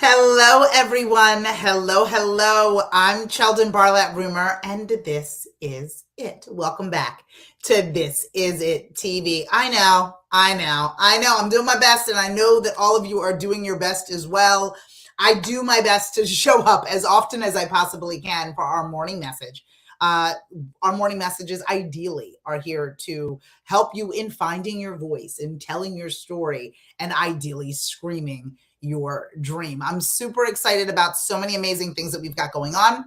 Hello, everyone. Hello. I'm Cheldin Barlattt Rumer, and this is it. Welcome back to This Is It TV. I know. I'm doing my best, and I know that all of you are doing your best as well. I do my best to show up as often as I possibly can for our morning message. Our morning messages ideally are here to help you in finding your voice, in telling your story, and ideally screaming your dream. I'm super excited about so many amazing things that we've got going on.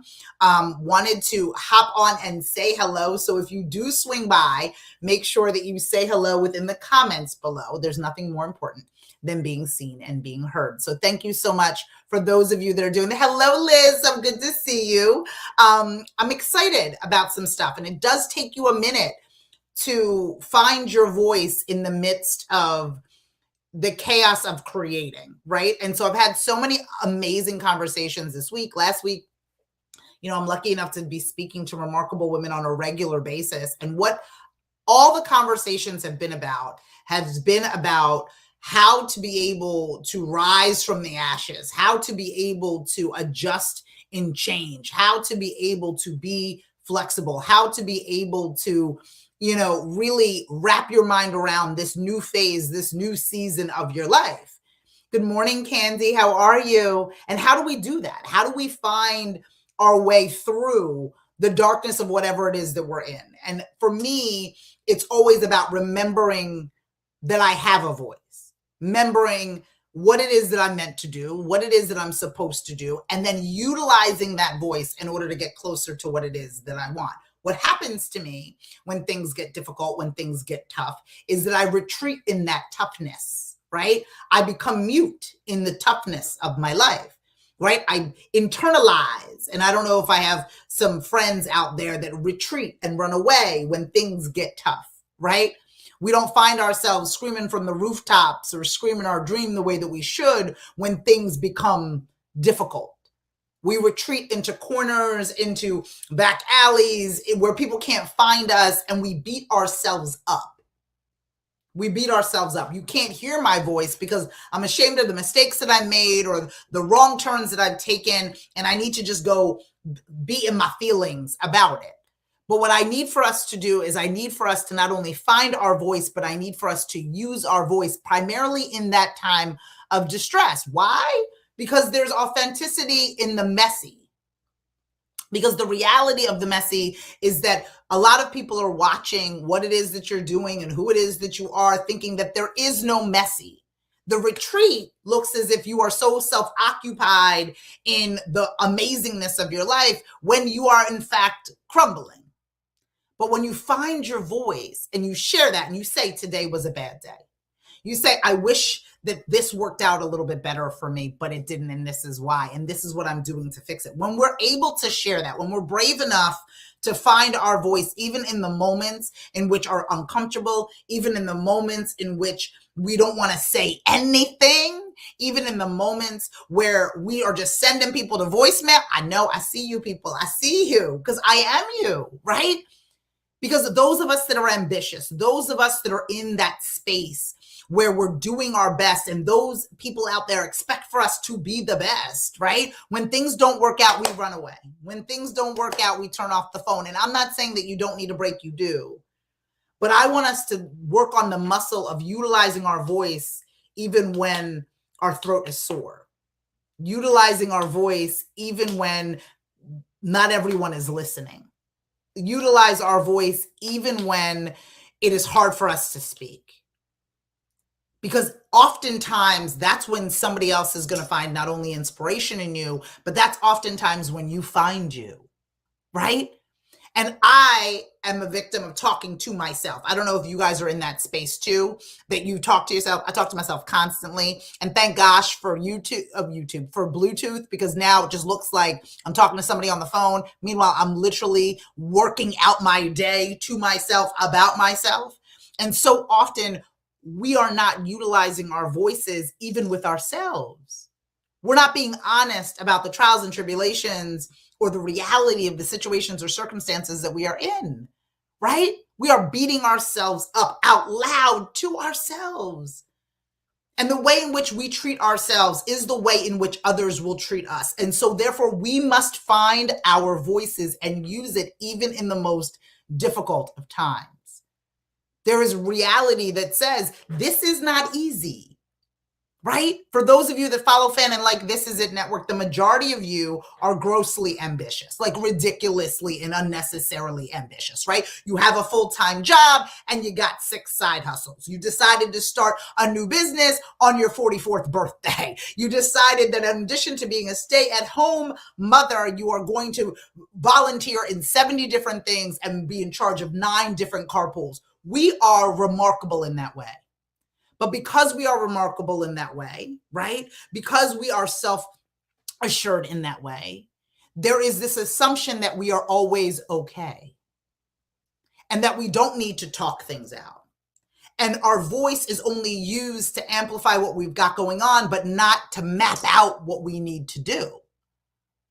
Wanted to hop on and say hello. So if you do swing by, make sure that you say hello within the comments below. There's nothing more important than being seen and being heard. So thank you so much for those of you that are doing the hello, Liz. I'm good to see you. I'm excited about some stuff, and it does take you a minute to find your voice in the midst of the chaos of creating, right? And so I've had so many amazing conversations this week. Last week, I'm lucky enough to be speaking to remarkable women on a regular basis. And what all the conversations have been about has been about how to be able to rise from the ashes, how to be able to adjust and change, how to be able to be flexible, how to be able to really wrap your mind around this new phase, this new season of your life. Good morning, Candy. How are you? And how do we do that? How do we find our way through the darkness of whatever it is that we're in? And for me, it's always about remembering that I have a voice, remembering what it is that I'm meant to do, what it is that I'm supposed to do, and then utilizing that voice in order to get closer to what it is that I want. What happens to me when things get difficult, when things get tough, is that I retreat in that toughness, right? I become mute in the toughness of my life, right? I internalize. And I don't know if I have some friends out there that retreat and run away when things get tough, right? We don't find ourselves screaming from the rooftops or screaming our dream the way that we should when things become difficult. We retreat into corners, into back alleys where people can't find us, and we beat ourselves up. You can't hear my voice because I'm ashamed of the mistakes that I made or the wrong turns that I've taken, and I need to just go be in my feelings about it. But what I need for us to do is I need for us to not only find our voice, but I need for us to use our voice primarily in that time of distress. Why? Because there's authenticity in the messy. Because the reality of the messy is that a lot of people are watching what it is that you're doing and who it is that you are, thinking that there is no messy. The retreat looks as if you are so self-occupied in the amazingness of your life when you are in fact crumbling. But when you find your voice and you share that and you say, today was a bad day. You say, I wish that this worked out a little bit better for me, but it didn't, and this is why, and this is what I'm doing to fix it. When we're able to share that, when we're brave enough to find our voice, even in the moments in which are uncomfortable, even in the moments in which we don't want to say anything, even in the moments where we are just sending people to voicemail. I know, I see you people. I see you because I am you, right? Because those of us that are ambitious, those of us that are in that space where we're doing our best, and those people out there expect for us to be the best, right? When things don't work out, we run away. When things don't work out, we turn off the phone. And I'm not saying that you don't need a break, you do. But I want us to work on the muscle of utilizing our voice even when our throat is sore. Utilizing our voice even when not everyone is listening. Utilize our voice even when it is hard for us to speak. Because oftentimes that's when somebody else is going to find not only inspiration in you, but that's oftentimes when you find you, right? And I am a victim of talking to myself. I don't know if you guys are in that space too, that you talk to yourself. I talk to myself constantly. And thank gosh for YouTube, for Bluetooth, because now it just looks like I'm talking to somebody on the phone. Meanwhile, I'm literally working out my day to myself about myself. And so often we are not utilizing our voices even with ourselves. We're not being honest about the trials and tribulations or the reality of the situations or circumstances that we are in, right? We are beating ourselves up out loud to ourselves. And the way in which we treat ourselves is the way in which others will treat us. And so therefore we must find our voices and use it even in the most difficult of times. There is reality that says this is not easy. Right? For those of you that follow Fan and like This Is It Network, the majority of you are grossly ambitious, like ridiculously and unnecessarily ambitious, right? You have a full-time job and you got 6 side hustles. You decided to start a new business on your 44th birthday. You decided that in addition to being a stay-at-home mother, you are going to volunteer in 70 different things and be in charge of 9 different carpools. We are remarkable in that way. But because we are remarkable in that way, right? Because we are self-assured in that way, there is this assumption that we are always okay and that we don't need to talk things out. And our voice is only used to amplify what we've got going on, but not to map out what we need to do,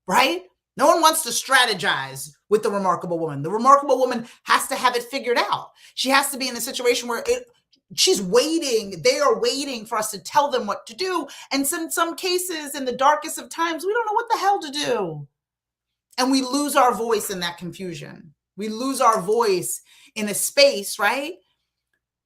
right? No one wants to strategize with the remarkable woman. The remarkable woman has to have it figured out. She has to be in a situation where she's waiting. They are waiting for us to tell them what to do. And in some cases, in the darkest of times, we don't know what the hell to do. And we lose our voice in that confusion. We lose our voice in a space, right,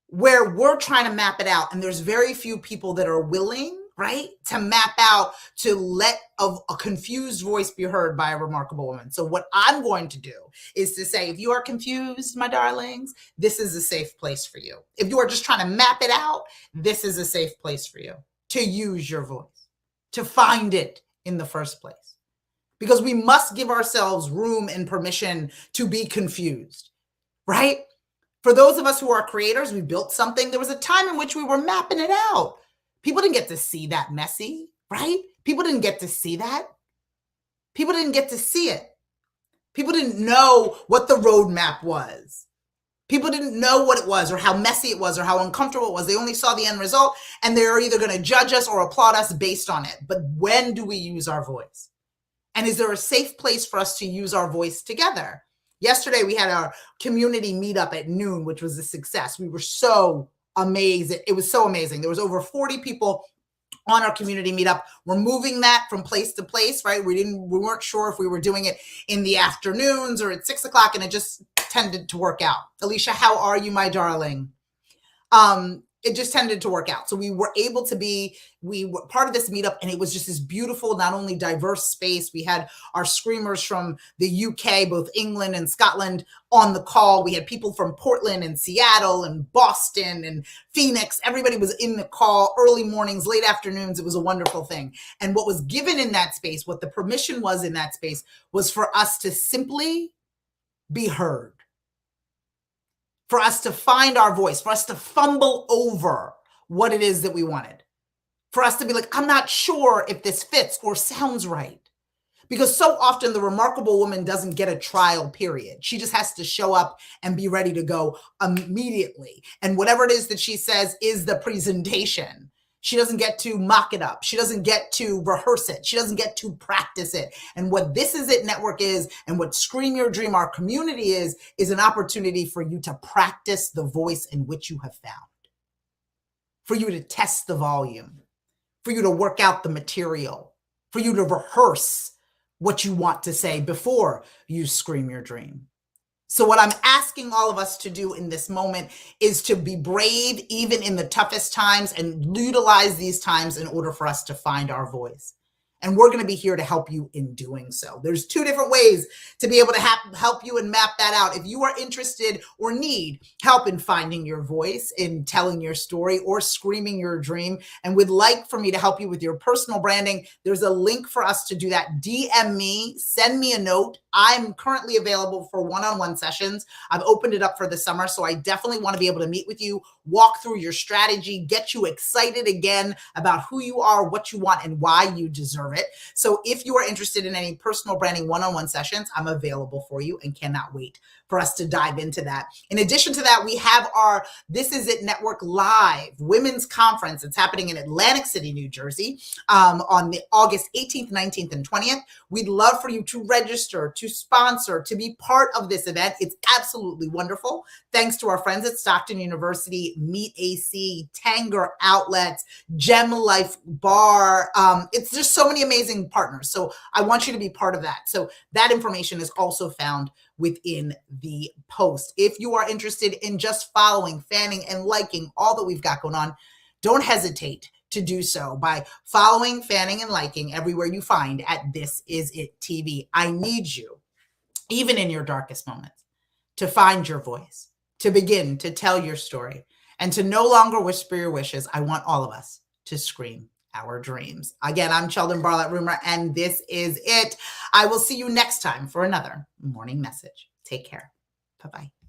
where we're trying to map it out. And there's very few people that are willing, right, to map out, to let a confused voice be heard by a remarkable woman. So what I'm going to do is to say, if you are confused, my darlings, this is a safe place for you. If you are just trying to map it out, this is a safe place for you to use your voice, to find it in the first place. Because we must give ourselves room and permission to be confused, right? For those of us who are creators, we built something. There was a time in which we were mapping it out. People didn't get to see that messy, right? People didn't get to see that. People didn't get to see it. People didn't know what the roadmap was. People didn't know what it was or how messy it was or how uncomfortable it was. They only saw the end result and they're either going to judge us or applaud us based on it. But when do we use our voice? And is there a safe place for us to use our voice together? Yesterday, we had our community meetup at noon, which was a success. We were so amazing. It was so amazing. There was over 40 people on our community meetup. We're moving that from place to place, right? We weren't sure if we were doing it in the afternoons or at 6 o'clock, and it just tended to work out. Alicia, how are you, my darling? It just tended to work out. So we were able to we were part of this meetup, and it was just this beautiful, not only diverse space. We had our screamers from the UK, both England and Scotland, on the call. We had people from Portland and Seattle and Boston and Phoenix. Everybody was in the call, early mornings, late afternoons. It was a wonderful thing. And what was given in that space, what the permission was in that space, was for us to simply be heard. For us to find our voice, for us to fumble over what it is that we wanted, for us to be like, I'm not sure if this fits or sounds right. Because so often the remarkable woman doesn't get a trial period. She just has to show up and be ready to go immediately. And whatever it is that she says is the presentation. She doesn't get to mock it up. She doesn't get to rehearse it. She doesn't get to practice it. And what This Is It Network is, and what Scream Your Dream, our community is an opportunity for you to practice the voice in which you have found, for you to test the volume, for you to work out the material, for you to rehearse what you want to say before you scream your dream. So what I'm asking all of us to do in this moment is to be brave, even in the toughest times, and utilize these times in order for us to find our voice. And we're going to be here to help you in doing so. There's 2 different ways to be able to help you and map that out. If you are interested or need help in finding your voice, in telling your story, or screaming your dream, and would like for me to help you with your personal branding, there's a link for us to do that. DM me, send me a note. I'm currently available for one-on-one sessions. I've opened it up for the summer, so I definitely want to be able to meet with you, walk through your strategy, get you excited again about who you are, what you want, and why you deserve it. So if you are interested in any personal branding one-on-one sessions, I'm available for you and cannot wait for us to dive into that. In addition to that, we have our This Is It Network Live Women's Conference. It's happening in Atlantic City, New Jersey, on the August 18th, 19th, and 20th. We'd love for you to register, to sponsor, to be part of this event. It's absolutely wonderful. Thanks to our friends at Stockton University, Meet AC, Tanger Outlets, Gem Life Bar. It's just so many amazing partners. So I want you to be part of that. So that information is also found within the post. If you are interested in just following, fanning, and liking all that we've got going on, don't hesitate to do so by following, fanning, and liking everywhere you find at This Is It TV. I need you, even in your darkest moments, to find your voice, to begin to tell your story, and to no longer whisper your wishes. I want all of us to scream our dreams. Again, I'm Cheldin Barlattt Rumer, and this is it. I will see you next time for another morning message. Take care. Bye-bye.